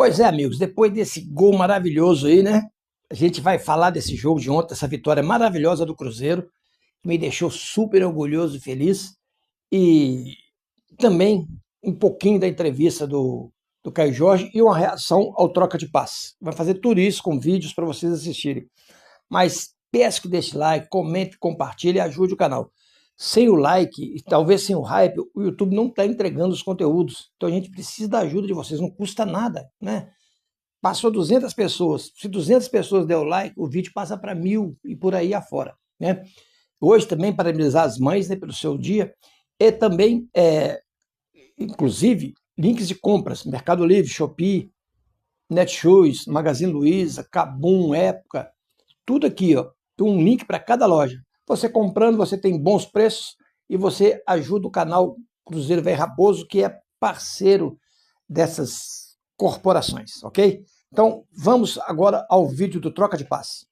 Pois é, amigos, depois desse gol maravilhoso aí, né? A gente vai falar desse jogo de ontem, essa vitória maravilhosa do Cruzeiro, que me deixou super orgulhoso e feliz. E também um pouquinho da entrevista do Caio Jorge e uma reação ao troca de passe. Vai fazer tudo isso com vídeos para vocês assistirem. Mas peço que deixe like, comente, compartilhe e ajude o canal. Sem o like e talvez sem o hype, o YouTube não está entregando os conteúdos. Então a gente precisa da ajuda de vocês, não custa nada, né? Passou 200 pessoas. Se 200 pessoas der o like, o vídeo passa para 1.000 e por aí afora, né? Hoje também parabenizar as mães, né, pelo seu dia e também, inclusive, links de compras, Mercado Livre, Shopee, Netshoes, Magazine Luiza, Kabum, Época, tudo aqui, ó, tem um link para cada loja. Você comprando, você tem bons preços e você ajuda o canal Cruzeiro Velho Raposo, que é parceiro dessas corporações, ok? Então, vamos agora ao vídeo do troca de passe.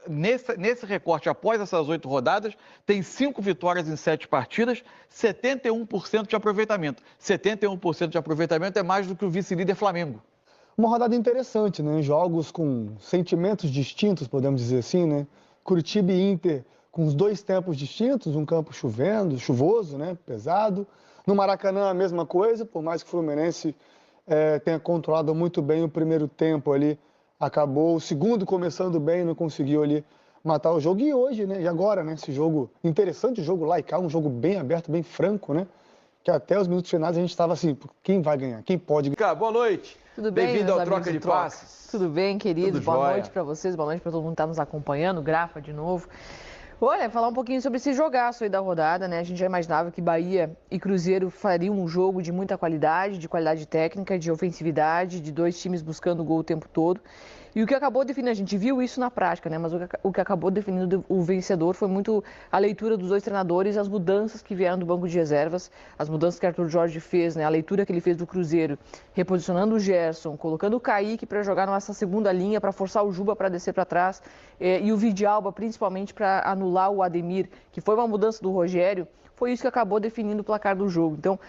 Nesse recorte, após essas 8 rodadas, tem 5 vitórias em 7 partidas, 71% de aproveitamento. 71% de aproveitamento é mais do que o vice-líder Flamengo. Uma rodada interessante, né? Jogos com sentimentos distintos, podemos dizer assim, né? Curitiba e Inter com os dois tempos distintos, um campo chovendo, chuvoso, né? Pesado. No Maracanã a mesma coisa, por mais que o Fluminense tenha controlado muito bem o primeiro tempo ali, acabou o segundo começando bem, não conseguiu ali matar o jogo. E hoje, né? E agora, né? Esse jogo interessante, jogo lá e cá, um jogo bem aberto, bem franco, né? Que até os minutos finais a gente estava assim, quem vai ganhar? Quem pode ganhar? Boa noite. Tudo bem, bem-vindo ao Troca de Troca. Passes. Tudo bem, queridos? Tudo boa jóia. noite para vocês, boa noite para todo mundo que está nos acompanhando. Grafa de novo. Olha, falar um pouquinho sobre esse jogaço aí da rodada, né? A gente já imaginava que Bahia e Cruzeiro fariam um jogo de muita qualidade, de qualidade técnica, de ofensividade, de dois times buscando o gol o tempo todo. E o que acabou definindo, a gente viu isso na prática, né? Mas o que acabou definindo o vencedor foi muito a leitura dos dois treinadores e as mudanças que vieram do banco de reservas, as mudanças que Arthur Jorge fez, né? A leitura que ele fez do Cruzeiro, reposicionando o Gerson, colocando o Kaique para jogar nessa segunda linha, para forçar o Juba para descer para trás, e o Vidalba principalmente para anular o Ademir, que foi uma mudança do Rogério. Foi isso que acabou definindo o placar do jogo. Então,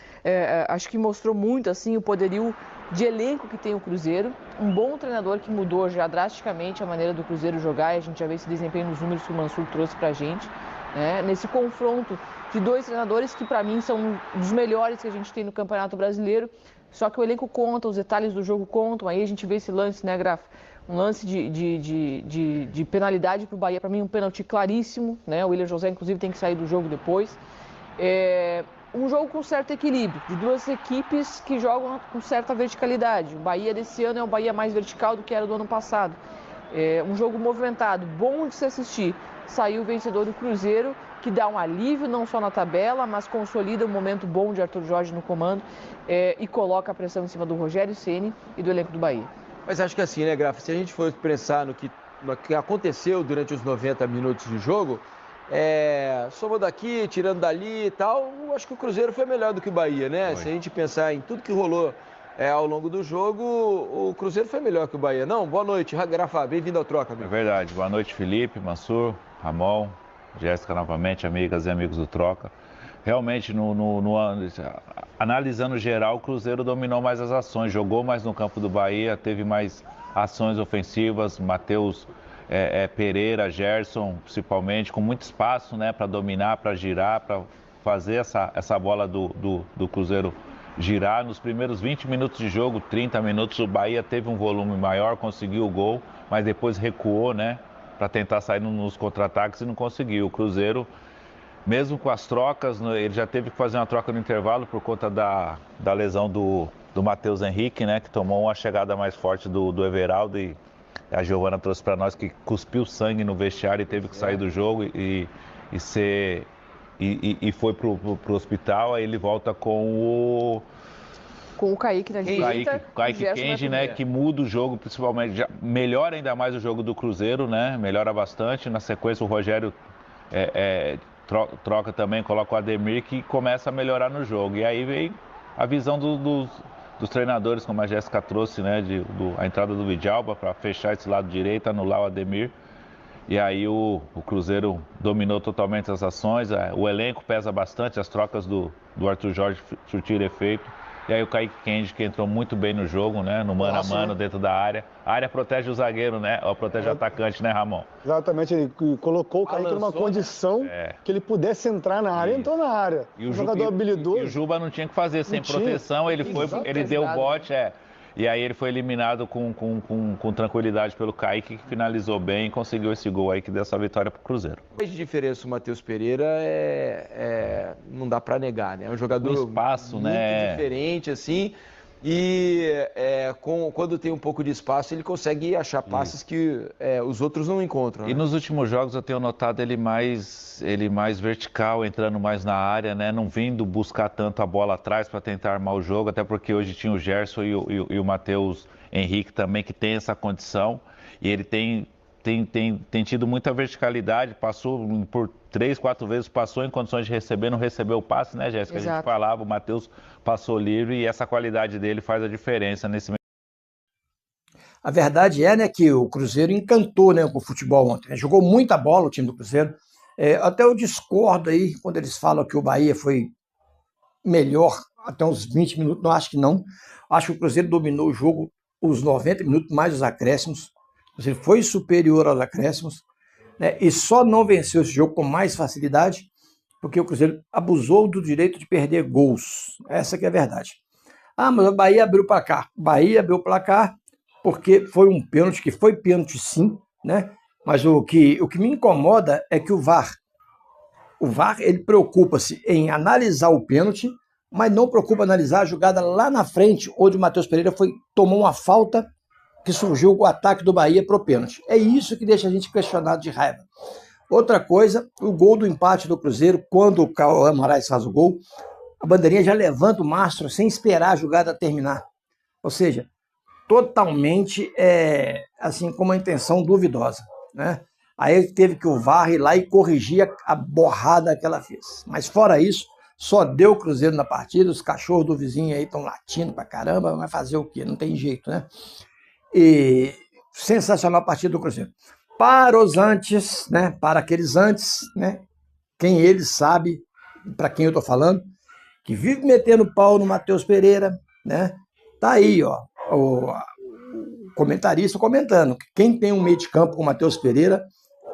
acho que mostrou muito assim o poderio de elenco que tem o Cruzeiro. Um bom treinador que mudou já drasticamente a maneira do Cruzeiro jogar. E a gente já vê esse desempenho nos números que o Mansur trouxe pra gente, né? Nesse confronto de dois treinadores que para mim são dos melhores que a gente tem no Campeonato Brasileiro. Só que o elenco conta, os detalhes do jogo contam. Aí a gente vê esse lance, né, Graf? Um lance de penalidade para o Bahia, para mim um pênalti claríssimo, né? O William José, inclusive, tem que sair do jogo depois. Um jogo com certo equilíbrio, de duas equipes que jogam com certa verticalidade. O Bahia desse ano é um Bahia mais vertical do que era do ano passado. Um jogo movimentado, bom de se assistir. Saiu o vencedor do Cruzeiro, que dá um alívio não só na tabela, mas consolida um momento bom de Arthur Jorge no comando e coloca a pressão em cima do Rogério Ceni e do elenco do Bahia. Mas acho que assim, né, Grafa, se a gente for pensar no que aconteceu durante os 90 minutos de jogo, somando daqui, tirando dali e tal, acho que o Cruzeiro foi melhor do que o Bahia, né? Se a gente pensar em tudo que rolou ao longo do jogo, o Cruzeiro foi melhor que o Bahia. Não, boa noite, Grafa, bem-vindo ao Troca, amigo. É verdade, boa noite, Felipe, Mansur, Ramon, Jéssica novamente, amigas e amigos do Troca. Realmente, analisando geral, o Cruzeiro dominou mais as ações, jogou mais no campo do Bahia, teve mais ações ofensivas, Matheus Pereira, Gerson, principalmente, com muito espaço, né, para dominar, para girar, para fazer essa bola do Cruzeiro girar. Nos primeiros 20 minutos de jogo, 30 minutos, o Bahia teve um volume maior, conseguiu o gol, mas depois recuou, né, para tentar sair nos contra-ataques e não conseguiu. O Cruzeiro, mesmo com as trocas, ele já teve que fazer uma troca no intervalo por conta da lesão do Matheus Henrique, né, que tomou uma chegada mais forte do Everaldo, e a Giovana trouxe para nós que cuspiu sangue no vestiário e teve que sair do jogo e foi pro hospital. Aí ele volta com o Kaique na direita, Kaique Kenji, né, que muda o jogo, principalmente, melhora ainda mais o jogo do Cruzeiro, né, melhora bastante. Na sequência o Rogério troca também, coloca o Ademir, que começa a melhorar no jogo. E aí vem a visão dos treinadores, como a Jéssica trouxe, né, a entrada do Vidalba para fechar esse lado direito, anular o Ademir. E aí o Cruzeiro dominou totalmente as ações, o elenco pesa bastante, as trocas do Arthur Jorge surtiram efeito. E aí o Kaique Kendi, que entrou muito bem no jogo, né? No mano a mano, dentro da área. A área protege o zagueiro, né? Ou protege o atacante, né, Ramon? Exatamente, ele colocou o Kaique numa condição que ele pudesse entrar na área, entrou na área. E o jogador habilidoso. E o Juba não tinha o que fazer, sem proteção, ele deu o bote, E aí ele foi eliminado com tranquilidade pelo Kaique, que finalizou bem e conseguiu esse gol aí que deu essa vitória pro Cruzeiro. A diferença do Matheus Pereira não dá para negar, né? É um jogador espaço, muito diferente, assim. E quando tem um pouco de espaço, ele consegue achar passes que os outros não encontram. Né? E nos últimos jogos eu tenho notado ele mais vertical, entrando mais na área, né? Não vindo buscar tanto a bola atrás para tentar armar o jogo, até porque hoje tinha o Gerson e o Matheus Henrique também, que tem essa condição. E ele tem tido muita verticalidade, passou por 3, 4 vezes, passou em condições de receber, não recebeu o passe, né, Jéssica? A gente falava, o Matheus passou livre e essa qualidade dele faz a diferença nesse meio. A verdade é, né, que o Cruzeiro encantou, né, com o futebol ontem. Jogou muita bola o time do Cruzeiro. Até eu discordo aí quando eles falam que o Bahia foi melhor até uns 20 minutos. Não, acho que não. Acho que o Cruzeiro dominou o jogo os 90 minutos, mais os acréscimos. Ele foi superior aos acréscimos, né, e só não venceu esse jogo com mais facilidade porque o Cruzeiro abusou do direito de perder gols. Essa que é a verdade. Mas o Bahia abriu o placar. O Bahia abriu o placar porque foi um pênalti, que foi pênalti sim, né? Mas o que me incomoda é que o VAR ele preocupa-se em analisar o pênalti, mas não preocupa analisar a jogada lá na frente, onde o Matheus Pereira tomou uma falta que surgiu o ataque do Bahia pro pênalti. É isso que deixa a gente questionado de raiva. Outra coisa, o gol do empate do Cruzeiro, quando o Cauã Moraes faz o gol, a bandeirinha já levanta o mastro sem esperar a jogada terminar. Ou seja, totalmente assim, com uma intenção duvidosa, né? Aí teve que o VAR ir lá e corrigir a borrada que ela fez. Mas fora isso, só deu o Cruzeiro na partida, os cachorros do vizinho aí estão latindo pra caramba, vai fazer o quê? Não tem jeito, né? E sensacional a partida do Cruzeiro. Para os antes, né? Para aqueles antes, né? Quem eles sabe, para quem eu tô falando, que vive metendo pau no Matheus Pereira, né? Tá aí, ó, o comentarista comentando que quem tem um meio de campo com o Matheus Pereira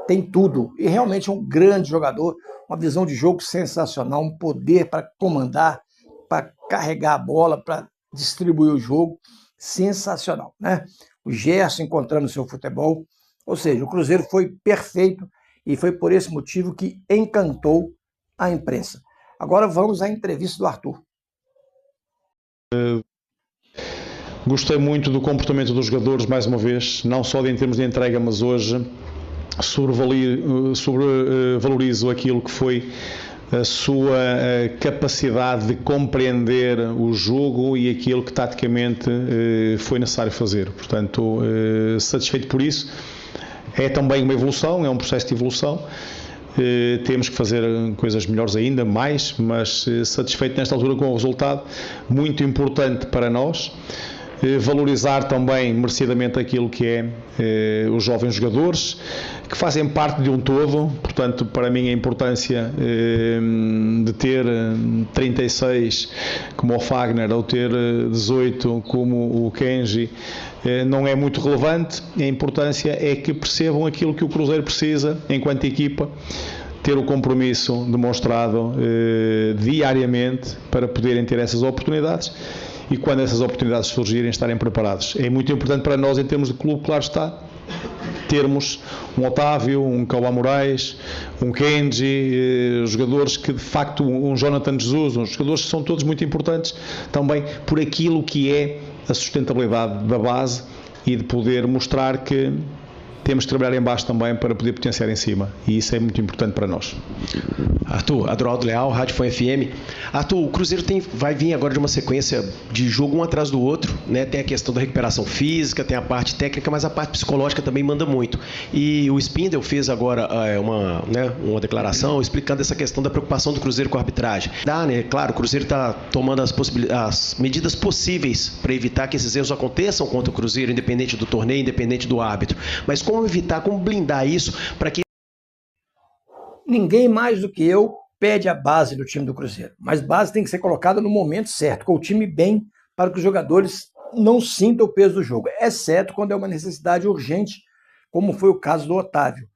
tem tudo. E realmente é um grande jogador, uma visão de jogo sensacional, um poder para comandar, para carregar a bola, para distribuir o jogo. Sensacional, né? O Gerson encontrando o seu futebol. Ou seja, o Cruzeiro foi perfeito e foi por esse motivo que encantou a imprensa. Agora vamos à entrevista do Arthur. Gostei muito do comportamento dos jogadores, mais uma vez, não só em termos de entrega, mas hoje sobrevalorizo aquilo que foi a sua capacidade de compreender o jogo e aquilo que taticamente foi necessário fazer. Portanto, satisfeito por isso. É também uma evolução, é um processo de evolução. Temos que fazer coisas melhores ainda, mais, mas satisfeito nesta altura com o resultado, muito importante para nós. Valorizar também merecidamente aquilo que é os jovens jogadores, que fazem parte de um todo. Portanto, para mim a importância de ter 36 como o Fagner ou ter 18 como o Kenji não é muito relevante. A importância é que percebam aquilo que o Cruzeiro precisa enquanto equipa, ter o compromisso demonstrado diariamente para poderem ter essas oportunidades e quando essas oportunidades surgirem estarem preparados. É muito importante para nós em termos de clube, claro está, termos um Otávio, um Cauã Moraes, um Kenji, jogadores que de facto, um Jonathan Jesus, uns jogadores que são todos muito importantes também por aquilo que é a sustentabilidade da base e de poder mostrar que temos que trabalhar em baixo também para poder potenciar em cima. E isso é muito importante para nós. Arthur, Adroaldo Leal, Rádio Fã FM. Arthur, o Cruzeiro vai vir agora de uma sequência de jogo um atrás do outro, né? Tem a questão da recuperação física, tem a parte técnica, mas a parte psicológica também manda muito. E o Spindel fez agora uma declaração explicando essa questão da preocupação do Cruzeiro com a arbitragem. Claro, o Cruzeiro está tomando as medidas possíveis para evitar que esses erros aconteçam contra o Cruzeiro, independente do torneio, independente do árbitro. Mas como evitar, como blindar isso para que... Ninguém mais do que eu impede a base do time do Cruzeiro, mas base tem que ser colocada no momento certo, com o time bem, para que os jogadores não sintam o peso do jogo, exceto quando é uma necessidade urgente, como foi o caso do Otávio.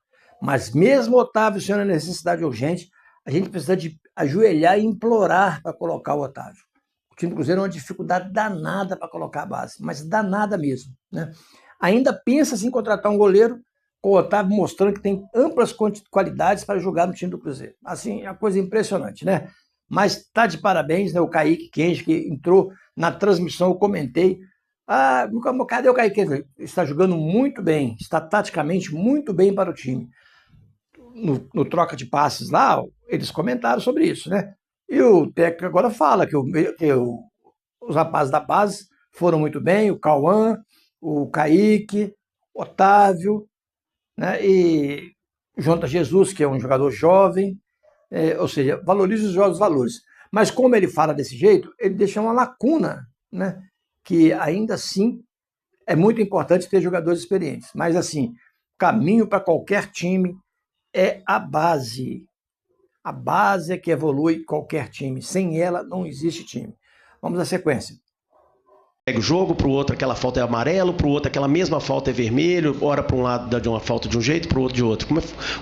Mas mesmo o Otávio sendo a necessidade urgente, a gente precisa de ajoelhar e implorar para colocar o Otávio. O time do Cruzeiro é uma dificuldade danada para colocar a base, mas danada mesmo, né? Ainda pensa-se em contratar um goleiro, com o Otávio mostrando que tem amplas qualidades para jogar no time do Cruzeiro. Assim, é uma coisa impressionante, né? Mas está de parabéns, né? O Kaique Kenji, que entrou na transmissão, eu comentei. Ah, cadê o Kaique Kenji? Está jogando muito bem, está taticamente muito bem para o time. No troca de passes lá, eles comentaram sobre isso, né? E o técnico agora fala que os rapazes da base foram muito bem, o Cauã, o Kaique, o Otávio, né? E Jonathan Jesus, que é um jogador jovem, ou seja, valoriza os jovens valores. Mas como ele fala desse jeito, ele deixa uma lacuna, né? Que ainda assim é muito importante ter jogadores experientes. Mas assim, caminho para qualquer time é a base. A base é que evolui qualquer time. Sem ela não existe time. Vamos à sequência. Pega o jogo, para o outro aquela falta é amarelo, para o outro aquela mesma falta é vermelho, ora para um lado dá de uma falta de um jeito, para o outro de outro.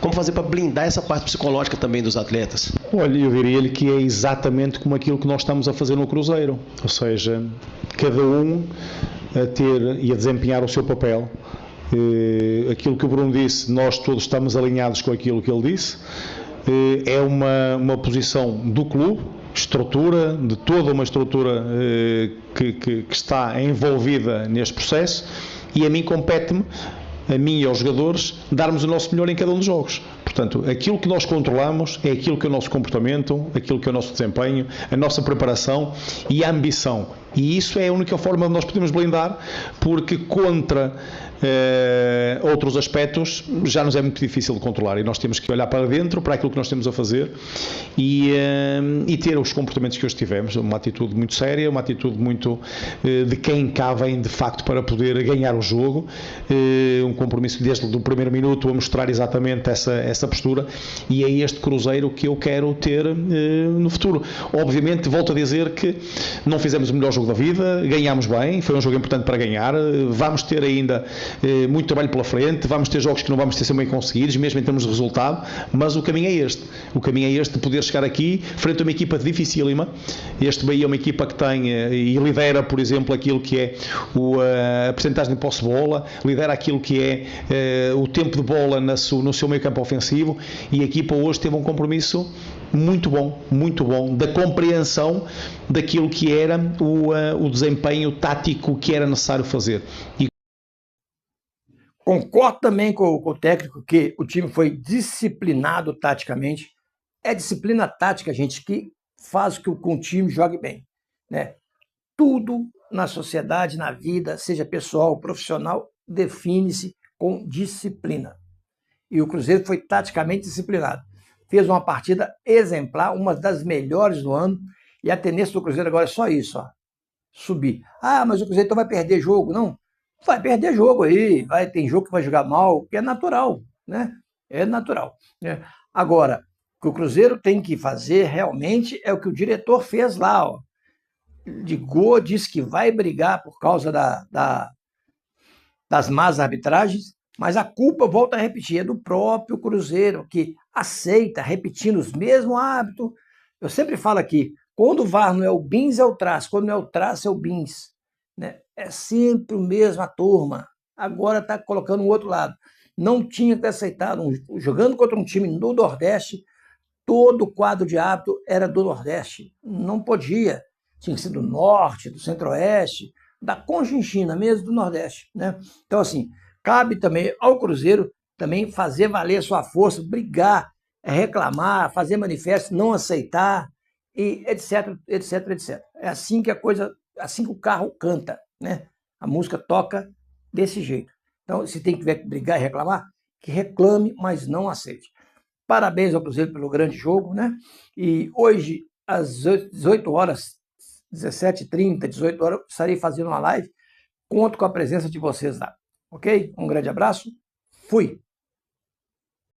Como fazer para blindar essa parte psicológica também dos atletas? Olha, eu diria-lhe que é exatamente como aquilo que nós estamos a fazer no Cruzeiro, ou seja, cada um a ter e a desempenhar o seu papel. Aquilo que o Bruno disse, nós todos estamos alinhados com aquilo que ele disse. É uma posição do clube, estrutura, de toda uma estrutura que está envolvida neste processo, e a mim compete-me, a mim e aos jogadores, darmos o nosso melhor em cada um dos jogos. Portanto, aquilo que nós controlamos é aquilo que é o nosso comportamento, aquilo que é o nosso desempenho, a nossa preparação e a ambição. E isso é a única forma de nós podermos blindar, porque contra outros aspectos já nos é muito difícil de controlar, e nós temos que olhar para dentro, para aquilo que nós temos a fazer e ter os comportamentos que hoje tivemos, uma atitude muito séria, uma atitude muito de quem cá vem de facto para poder ganhar o jogo, um compromisso desde o primeiro minuto a mostrar exatamente essa postura, e é este Cruzeiro que eu quero ter no futuro. Obviamente, volto a dizer que não fizemos o melhor jogo da vida, ganhámos bem, foi um jogo importante para ganhar, vamos ter ainda muito trabalho pela frente, vamos ter jogos que não vamos ter sempre bem conseguidos, mesmo em termos de resultado, mas o caminho é este. O caminho é este de poder chegar aqui, frente a uma equipa dificílima. Este Bahia é uma equipa que tem e lidera, por exemplo, aquilo que é a percentagem de posse de bola, lidera aquilo que é o tempo de bola no seu meio campo ofensivo, e a equipa hoje teve um compromisso muito bom, da compreensão daquilo que era o desempenho tático que era necessário fazer. Concordo também com o técnico que o time foi disciplinado taticamente. É disciplina tática, gente, que faz com que o time jogue bem, né? Tudo na sociedade, na vida, seja pessoal, profissional, define-se com disciplina. E o Cruzeiro foi taticamente disciplinado. Fez uma partida exemplar, uma das melhores do ano, e a tendência do Cruzeiro agora é só isso, ó, subir. Ah, mas o Cruzeiro então vai perder jogo. Não, vai perder jogo aí, tem jogo que vai jogar mal, que é natural, né? É natural, né? Agora, o que o Cruzeiro tem que fazer realmente é o que o diretor fez lá, ó. Ligou, disse que vai brigar por causa das más arbitragens, mas a culpa, volta a repetir, é do próprio Cruzeiro, que aceita, repetindo os mesmos hábitos. Eu sempre falo aqui, quando o VAR não é o Bins, é o Traço, quando não é o Traço, é o Bins, né? É sempre a mesma turma. Agora está colocando o outro lado. Não tinha que ter aceitado, jogando contra um time do Nordeste, todo o quadro de árbitro era do Nordeste. Não podia. Tinha que ser do Norte, do Centro-Oeste, da Conchinchina mesmo, do Nordeste, né? Então, assim, cabe também ao Cruzeiro também fazer valer a sua força, brigar, reclamar, fazer manifesto, não aceitar, e etc, etc, etc. É assim que a coisa, assim que o carro canta, né? A música toca desse jeito. Então, se tiver que brigar e reclamar, que reclame, mas não aceite. Parabéns ao Cruzeiro pelo grande jogo, né? E hoje, às 18 horas, 17h30, 18 horas, estarei fazendo uma live. Conto com a presença de vocês lá. Ok? Um grande abraço. Fui!